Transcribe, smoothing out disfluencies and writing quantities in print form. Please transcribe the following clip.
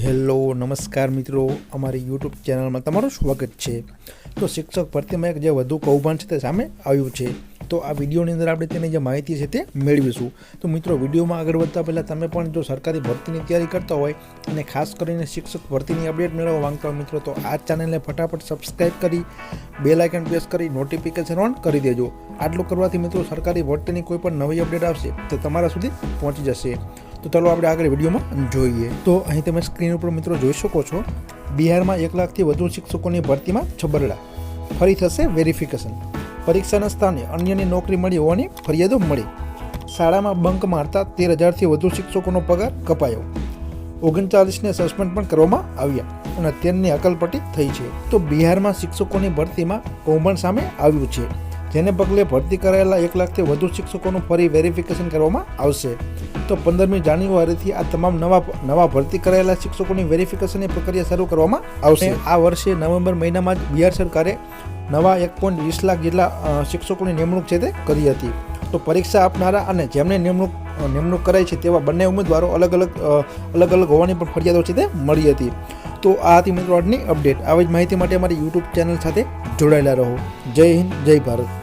Hello નમસ્કાર મિત્રો, અમારી યુટ્યુબ ચેનલમાં તમારું સ્વાગત છે। તો શિક્ષક ભરતીમાં એક જે વધુ કૌભાંડ છે તે સામે આવ્યું છે। તો આ વિડીયોની અંદર આપણે તેની જે માહિતી છે તે મેળવીશું। તો મિત્રો, વિડીયોમાં આગળ વધતા પહેલાં તમે પણ જો સરકારી ભરતીની તૈયારી કરતા હોય અને ખાસ કરીને શિક્ષક ભરતીની અપડેટ મેળવવા માંગતા હોય મિત્રો, તો આ ચેનલને ફટાફટ સબસ્ક્રાઈબ કરી બેલ આઇકન પ્રેસ કરી નોટિફિકેશન ઓન કરી દેજો। આટલું કરવાથી મિત્રો સરકારી ભરતીની કોઈ પણ નવી અપડેટ આવશે તો તમારા સુધી પહોંચી જશે। તો ચાલો આપણે આગળ વિડીયોમાં જોઈએ। તો અહીં તમે સ્ક્રીન ઉપર મિત્રો જોઈ શકો છો, બિહારમાં 1 લાખથી વધુ શિક્ષકોની ભરતીમાં છબરડા, ફરી થશે વેરિફિકેશન। પરીક્ષાના સ્થાને અન્યની નોકરી મળી હોવાની ફરિયાદો મળી। શાળામાં બંક મારતા 13,000થી વધુ શિક્ષકોનો પગાર કપાયો। 39ને સસ્પેન્ડ પણ કરવામાં આવ્યા અને 13ની અકલપટ્ટી થઈ છે। તો બિહારમાં શિક્ષકોની ભરતીમાં કૌભાંડ સામે આવ્યું છે, જેને પગલે ભરતી કરાયેલા 1 લાખથી વધુ શિક્ષકોનું ફરી વેરિફિકેશન કરવામાં આવશે। તો 15મી જાન્યુઆરીથી આ તમામ નવા ભરતી કરાયેલા શિક્ષકોની વેરિફિકેશનની પ્રક્રિયા શરૂ કરવામાં આવશે। આ વર્ષે નવેમ્બર મહિનામાં જ બિહાર સરકારે નવા 1.20 લાખ જેટલા શિક્ષકોની નિમણૂક છે તે કરી હતી। તો પરીક્ષા આપનારા અને જેમને નિમણૂક કરાઈ છે તેવા બંને ઉમેદવારો અલગ અલગ હોવાની પણ ફરિયાદો છે તે મળી હતી। તો આ હતી મિત્રો આજની અપડેટ। આવી જ માહિતી માટે અમારી યુટ્યુબ ચેનલ સાથે જોડાયેલા રહો। જય હિન્દ, જય ભારત।